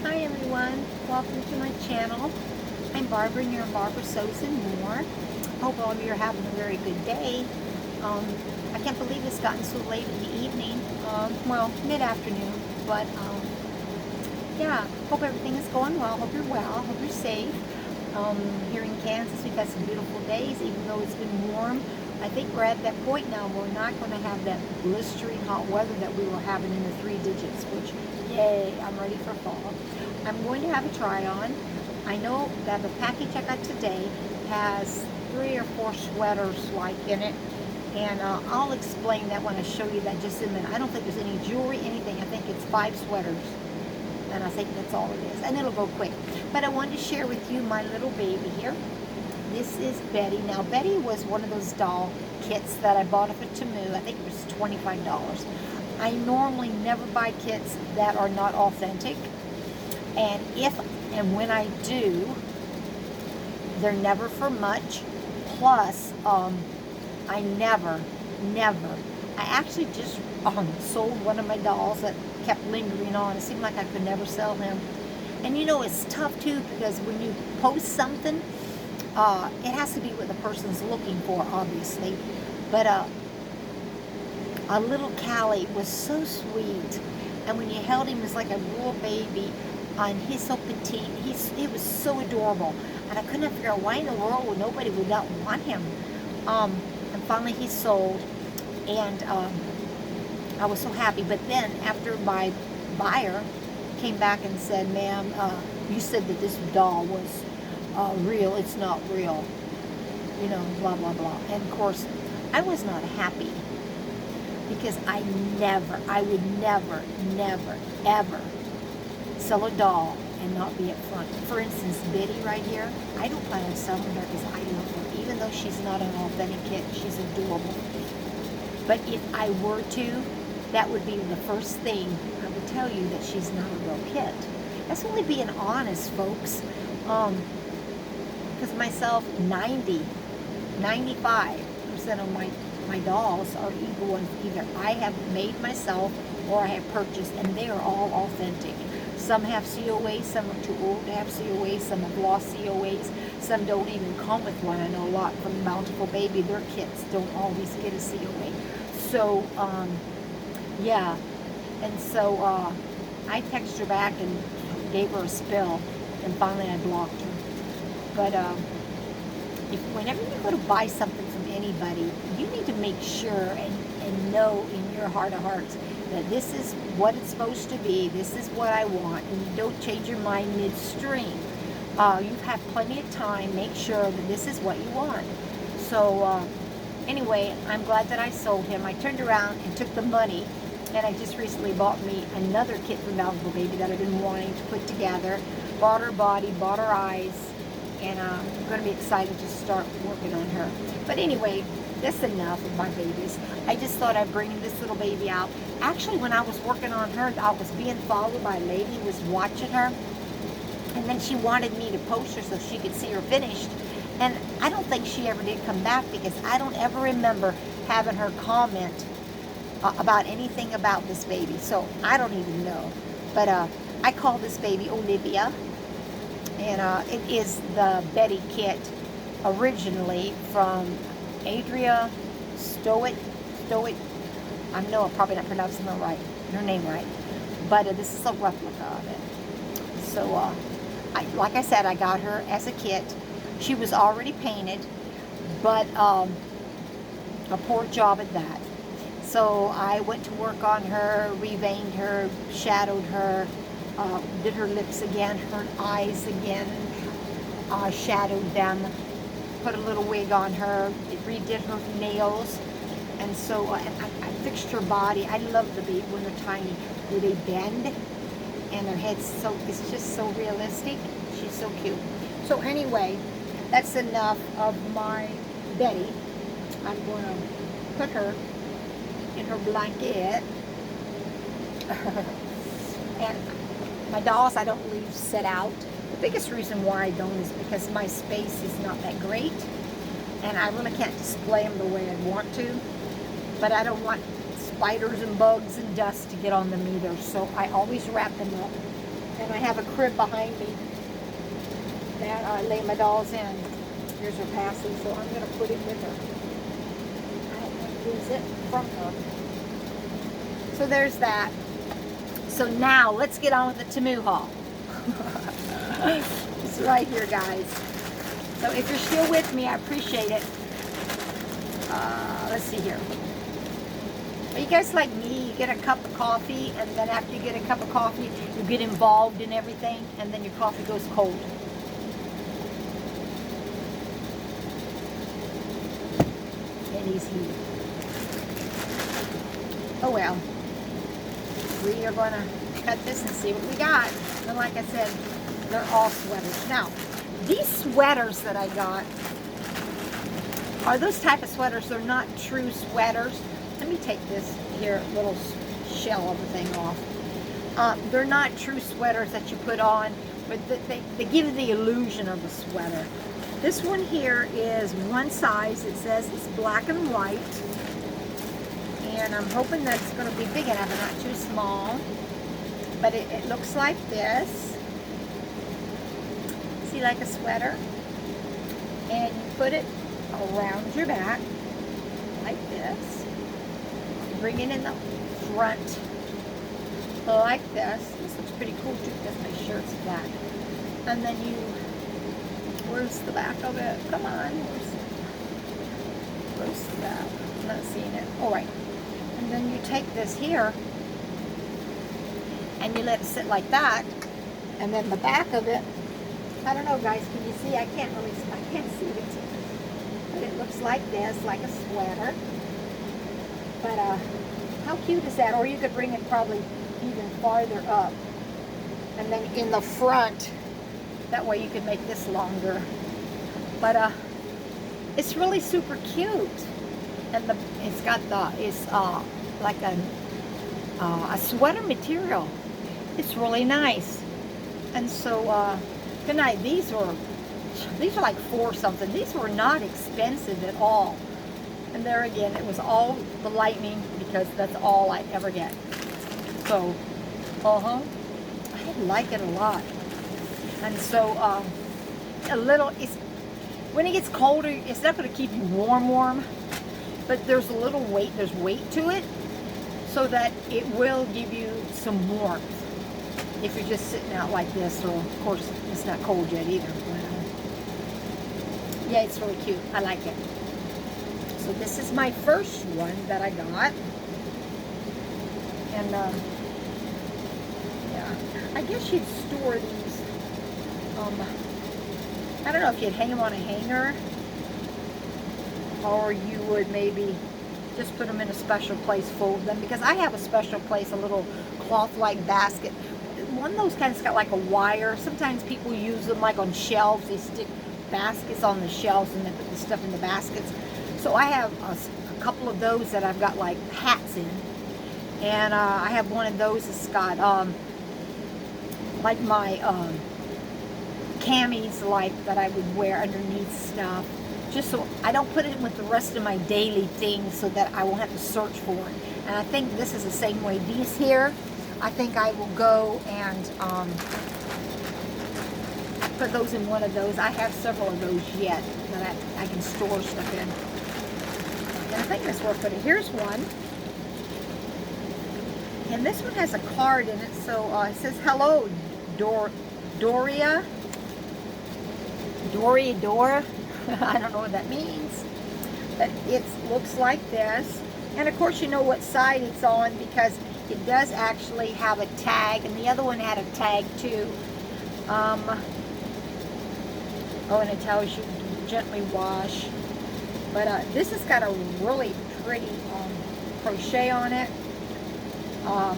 Hi everyone, welcome to my channel. I'm Barbara and you're Barbara Sews and More. Hope all of you are having a very good day. I can't believe it's gotten so late in the evening, well, mid-afternoon, but yeah, hope everything is going well. Hope you're well, hope you're safe. Here in Kansas, we've had some beautiful days, even though it's been warm. I think we're at that point now where we're not going to have that blistering hot weather that we were having in the 3 digits, which, yay, I'm ready for fall. I'm going to have a try on. I know that the package I got today has 3 or 4 sweaters like in it, and I'll explain that when I show you that just in a minute. I don't think there's any jewelry, anything. I think it's 5 sweaters, and I think that's all it is, and it'll go quick. But I wanted to share with you my little baby here. This is Betty. Now, Betty was one of those doll kits that I bought off of Temu. I think it was $25. I normally never buy kits that are not authentic. And if and when I do, they're never for much. Plus, I never, I actually just sold one of my dolls that kept lingering on. It seemed like I could never sell him. And you know, it's tough too, because when you post something, it has to be what the person's looking for, obviously. But a little Callie was so sweet, and when you held him, it was like a real baby, and he's so petite. It was so adorable, and I couldn't figure out why in the world would nobody would not want him. And finally he sold, and I was so happy. But then after my buyer came back and said, "Ma'am, you said that this doll was real. It's not real, you know, blah blah blah." And of course I was not happy, because I would never ever sell a doll and not be upfront. For instance, Betty right here, I don't plan on selling her because I love her. Even though she's not an authentic kit, she's adorable. But if I were to, that would be the first thing I would tell you, that she's not a real kit. That's only being honest, folks. Because myself, 95% of my dolls are either I have made myself or I have purchased, and they are all authentic. Some have COAs, some are too old to have COAs, some have lost COAs, some don't even come with one. I know a lot from Bountiful Baby, their kits don't always get a COA. So, yeah. And so I texted her back and gave her a spill, and finally I blocked her. But whenever you go to buy something from anybody, you need to make sure and know in your heart of hearts that this is what it's supposed to be, this is what I want, and you don't change your mind midstream. You have plenty of time. Make sure that this is what you want. So anyway, I'm glad that I sold him. I turned around and took the money, and I just recently bought me another kit from Bountiful Baby that I've been wanting to put together. Bought her body, bought her eyes, and I'm going to be excited to start working on her. But anyway, that's enough of my babies. I just thought I'd bring this little baby out. Actually, when I was working on her, I was being followed by a lady who was watching her, and then she wanted me to post her so she could see her finished. And I don't think she ever did come back, because I don't ever remember having her comment about anything about this baby. So I don't even know. But I call this baby Olivia. And it is the Betty kit originally from Adria Stoic. I know I'm probably not pronouncing her name right, but this is a replica of it. So, like I said, I got her as a kit. She was already painted, but a poor job at that. So I went to work on her, reveined her, shadowed her, did her lips again, her eyes again, shadowed them, put a little wig on her, redid her nails, and so and I fixed her body. I love the baby when they're tiny, where they bend, and their head's it's just so realistic. She's so cute. So anyway, that's enough of my Betty. I'm going to put her in her blanket. And my dolls I don't leave set out. The biggest reason why I don't is because my space is not that great, and I really can't display them the way I want to. But I don't want spiders and bugs and dust to get on them either, so I always wrap them up And I have a crib behind me that I lay my dolls in. Here's her passy, so I'm going to put it with her. I don't want to lose it from her. So there's that. So now let's get on with the Temu haul. It's right here, guys. So if you're still with me, I appreciate it. Let's see here. Are you guys like me? You get a cup of coffee, and then after you get a cup of coffee, you get involved in everything, and then your coffee goes cold. And he's heated. Oh well. We are going to cut this and see what we got. And like I said, they're all sweaters. Now, these sweaters that I got are those type of sweaters. They're not true sweaters. Let me take this here little shell of the thing off. They're not true sweaters that you put on, but they give the illusion of a sweater. This one here is one size. It says it's black and white. And I'm hoping that's going to be big enough and not too small. But it looks like this. See, like a sweater. And you put it around your back like this. Bring it in the front like this. This looks pretty cool too because my shirt's black. And then you, where's the back of it? Come on. Where's that? I'm not seeing it. All right. And then you take this here and you let it sit like that. And then the back of it, I don't know, guys, can you see? I can't see it. But it looks like this, like a sweater. But how cute is that? Or you could bring it probably even farther up. And then in the front, that way you could make this longer. But it's really super cute. And it's got like a sweater material. It's really nice. And so good night. These are like $4 something. These were not expensive at all. And there again, it was all the lightning because that's all I ever get. So, I like it a lot. And so when it gets colder, it's not going to keep you warm. But there's a little weight, there's weight to it, so that it will give you some warmth if you're just sitting out like this. Or of course it's not cold yet either, but yeah, it's really cute. I like it. So this is my first one that I got. And yeah, I guess you'd store these, I don't know if you'd hang them on a hanger, or you would maybe just put them in a special place, fold them, because I have a special place, a little cloth-like basket. One of those kinds got like a wire. Sometimes people use them like on shelves. They stick baskets on the shelves and they put the stuff in the baskets. So I have a couple of those that I've got like hats in. And I have one of those that's got like my camis like that I would wear underneath stuff. Just so I don't put it with the rest of my daily things so that I won't have to search for it. And I think this is the same way. These here, I think I will go and put those in one of those. I have several of those yet that I can store stuff in. And I think that's where I put it. Here's one. And this one has a card in it. So it says, hello, Dora. I don't know what that means, but it looks like this. And of course you know what side it's on because it does actually have a tag, and the other one had a tag too. Oh, and it tells you to gently wash. But this has got a really pretty crochet on it. Look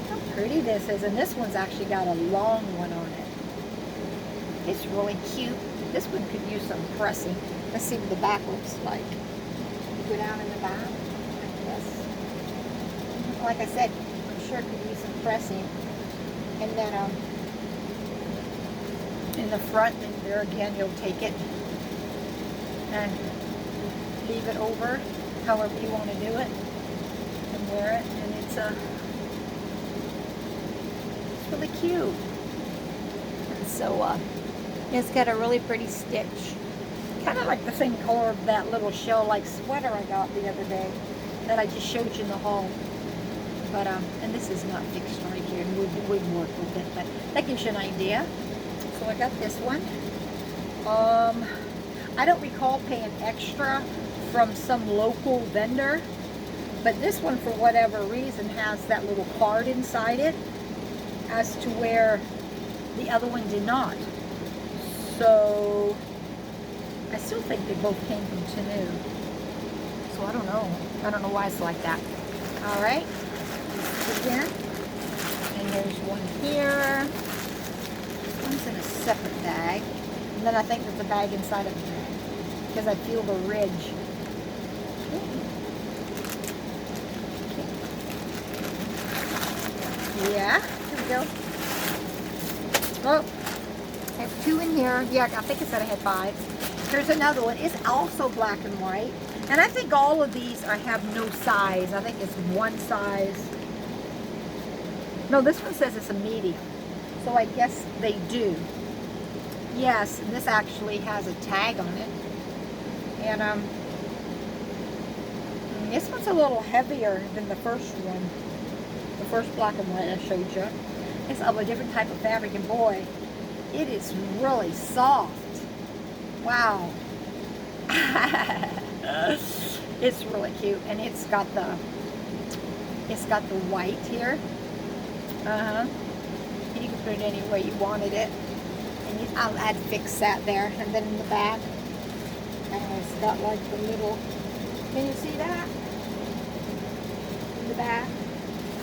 how pretty this is, and this one's actually got a long one on it. It's really cute. This one could use some pressing. Let's see what the back looks like. You go down in the back like this. Like I said, I'm sure it could use some pressing. And then in the front, and there again, you'll take it and leave it over however you want to do it and wear it. And it's really cute. And so it's got a really pretty stitch. Kind of like the same color of that little shell-like sweater I got the other day that I just showed you in the haul. But, and this is not fixed right here, and wouldn't work with it, but that gives you an idea. So I got this one. I don't recall paying extra from some local vendor, but this one, for whatever reason, has that little card inside it, as to where the other one did not. So I still think they both came from Temu. So I don't know. I don't know why it's like that. All right. Again. And there's one here. One's in a separate bag. And then I think there's a bag inside of the bag, because I feel the ridge. Yeah, here we go. Oh, I have 2 in here. Yeah, I think it said I had 5. Here's another one. It's also black and white. And I think all of these have no size. I think it's one size. No, this one says it's a medium. So I guess they do. Yes, and this actually has a tag on it. And this one's a little heavier than the first one. The first black and white I showed you. It's of a different type of fabric, and boy, it is really soft. Wow. It's really cute, and it's got the white here. And you can put it any way you wanted it. And I'll add fix that there, and then in the back, it's got like the little. Can you see that? In the back,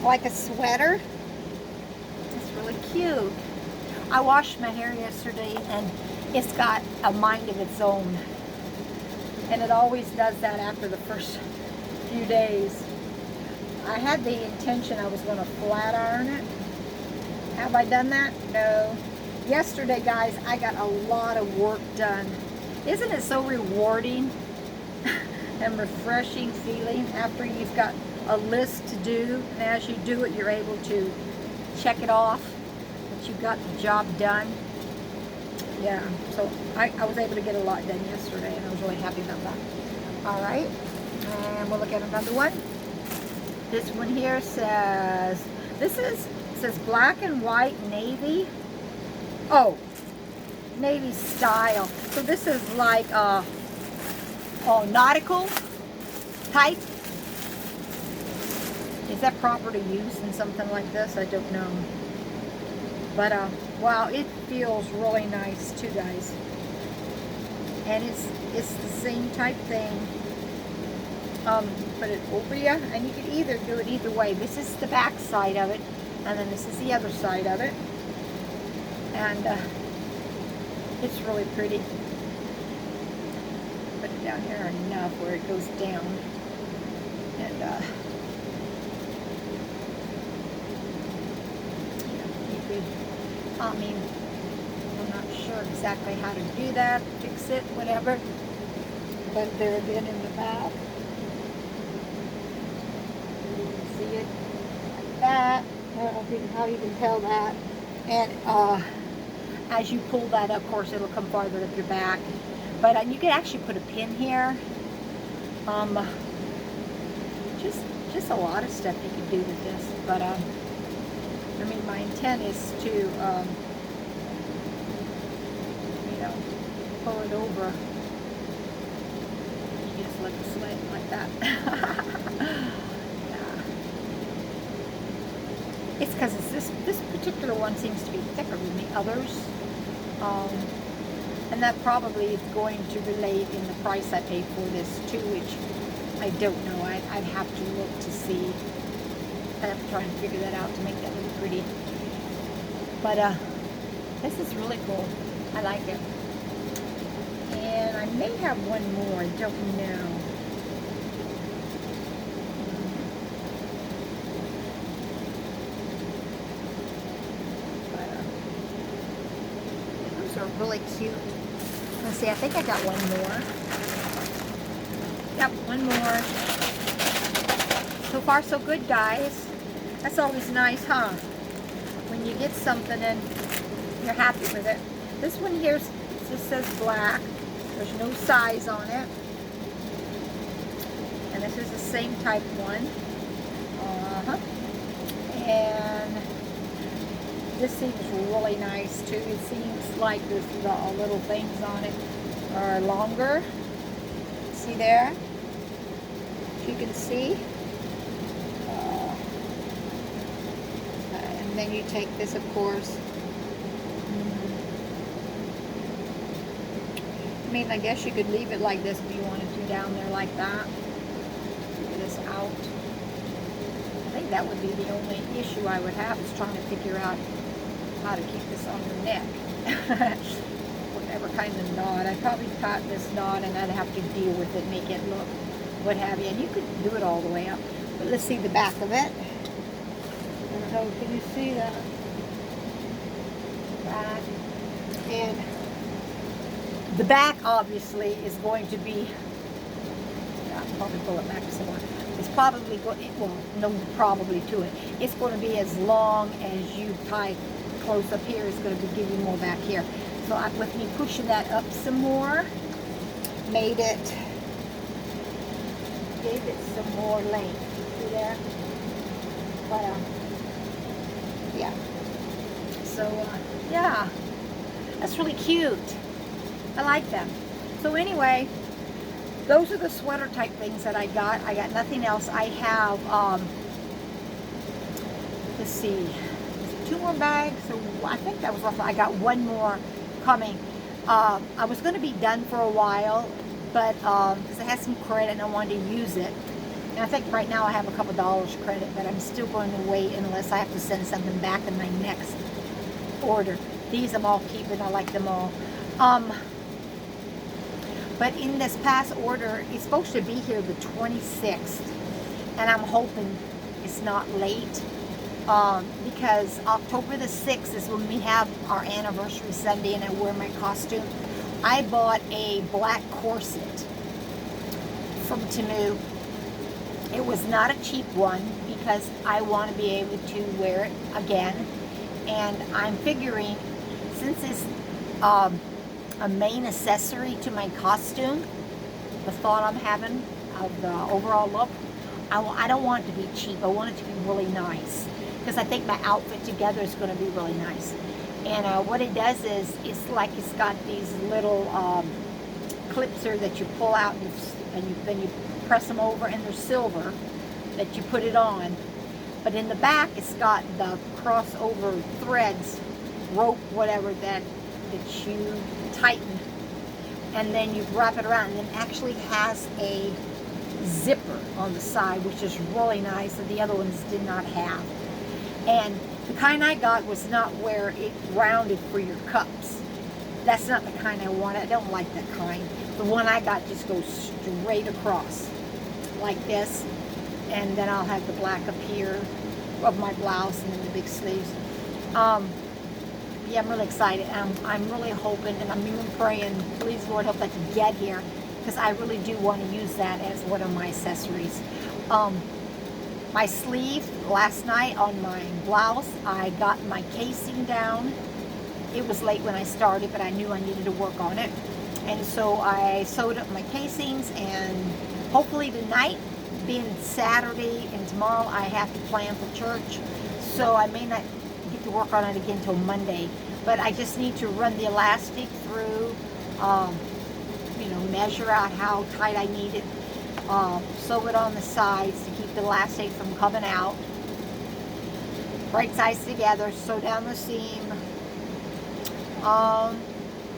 like a sweater. It's really cute. I washed my hair yesterday, and it's got a mind of its own. And it always does that after the first few days. I had the intention I was going to flat iron it. Have I done that? No. Yesterday, guys, I got a lot of work done. Isn't it so rewarding and refreshing feeling after you've got a list to do, and as you do it, you're able to check it off that you got the job done? Yeah, so I was able to get a lot done yesterday, and I was really happy about that. All right, and we'll look at another one. This one here says, says black and white navy. Oh, navy style. So this is like nautical type. Is that proper to use in something like this? I don't know. But wow, it feels really nice too, guys. And it's the same type thing. Put it over you, and you can either do it either way. This is the back side of it, and then this is the other side of it. And it's really pretty. Put it down here enough where it goes down. And you could, I mean, I'm not sure exactly how to do that, fix it, whatever. But there again in the back. You can see it like that. I don't know how you can tell that. And as you pull that up, of course, it'll come farther up your back. But you can actually put a pin here. Just a lot of stuff you can do with this. But I mean, my intent is to, you know, pull it over. You just let it slide like that. Yeah. It's because this particular one seems to be thicker than the others. And that probably is going to relate in the price I paid for this too, which I don't know. I'd have to look to see. I'd have to try and figure that out to make that look pretty. But this is really cool. I like it. And I may have one more. I don't know. Are really cute. Let's see, I think I got one more. Yep, one more. So far so good, guys. That's always nice, huh? When when you get something and you're happy with it. This one here just says black. There's no size on it. And this is the same type one. And this seems really nice too. It seems like the little things on it are longer. See there? You can see. And then you take this, of course. I mean, I guess you could leave it like this if you wanted to down there like that. Get this out. I think that would be the only issue I would have, is trying to figure out how to keep this on the neck. Whatever kind of knot. I'd probably cut this knot and I'd have to deal with it, make it look what have you. And you could do it all the way up. But let's see the back of it. So can you see that? Back. And the back obviously is going to be, I'll probably pull it back some more. It's probably going, well, no probably to it. It's going to be as long as you tie close up here. It's going to give you more back here. So with me pushing that up some more, gave it some more length. See there? But yeah. So yeah, that's really cute. I like them. So anyway, those are the sweater type things that I got. I got nothing else. I have, let's see, 2 more bags. So I think that was roughly, I got 1 more coming. I was going to be done for a while, but because I had some credit and I wanted to use it. And I think right now I have a couple dollars credit, but I'm still going to wait unless I have to send something back in my next order. These I'm all keeping. I like them all. But in this past order, it's supposed to be here the 26th, and I'm hoping it's not late, because October the 6th is when we have our anniversary Sunday and I wear my costume. I bought a black corset from Temu. It was not a cheap one because I want to be able to wear it again, and I'm figuring, since it's a main accessory to my costume, the thought I'm having of the overall look, I don't want it to be cheap. I want it to be really nice, because I think my outfit together is going to be really nice. And what it does is, it's like it's got these little clips here that you pull out, and then you press them over, and they're silver, that you put it on. But in the back, it's got the crossover threads, rope, whatever, that you tighten, and then you wrap it around, and it actually has a zipper on the side, which is really nice, that the other ones did not have. And the kind I got was not where it rounded for your cups. That's not the kind I want. I don't like that kind. The one I got just goes straight across like this, and then I'll have the black up here of my blouse, and then the big sleeves. Yeah, I'm really excited. I'm really hoping, and I'm even praying, please Lord, help that to get here, because I really do want to use that as one of my accessories. My sleeve, last night on my blouse, I got my casing down. It was late when I started, but I knew I needed to work on it. And so I sewed up my casings, and hopefully tonight, being Saturday, and tomorrow I have to plan for church, so I may not get to work on it again until Monday. But I just need to run the elastic through, measure out how tight I need it, sew it on the sides to keep the elastic from coming out, right sides together, sew down the seam,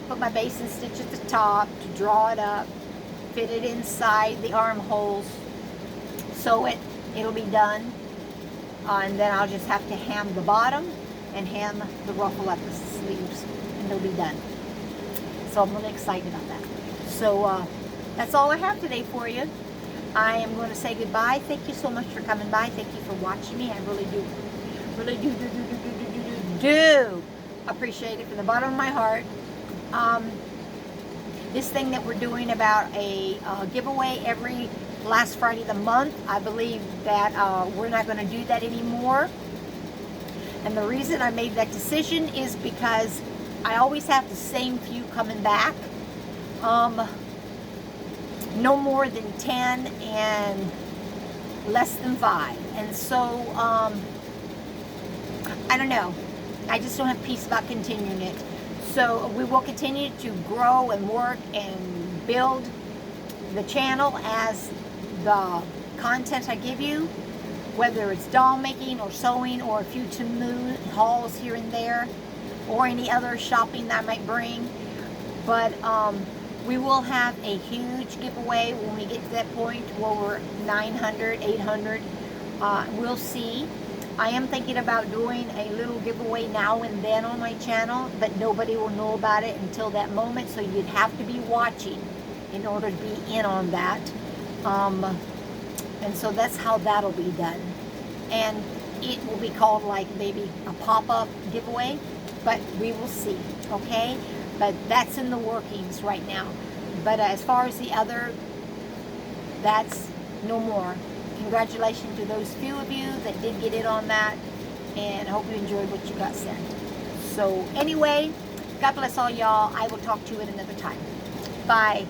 put my basin stitch at the top to draw it up, fit it inside the armholes, sew it, it'll be done, and then I'll just have to hem the bottom and hem the ruffle at the sleeves, and it'll be done. So I'm really excited about that. So that's all I have today for you. I am going to say goodbye. Thank you so much for coming by. Thank you for watching me. I really do appreciate it from the bottom of my heart. This thing that we're doing about a giveaway every last Friday of the month, I believe that we're not going to do that anymore, And the reason I made that decision is because I always have the same few coming back. No more than 10 and less than 5. And so, I don't know. I just don't have peace about continuing it. So we will continue to grow and work and build the channel as the content I give you, whether it's doll making or sewing or a few Temu hauls here and there, or any other shopping that I might bring. But we will have a huge giveaway when we get to that point where we're 900, 800. We'll see. I am thinking about doing a little giveaway now and then on my channel, but nobody will know about it until that moment, so you'd have to be watching in order to be in on that. And so that's how that'll be done. And it will be called like maybe a pop-up giveaway, but we will see, okay? But that's in the workings right now. But as far as the other, that's no more. Congratulations to those few of you that did get in on that, and I hope you enjoyed what you got sent. So anyway, God bless all y'all. I will talk to you at another time. Bye.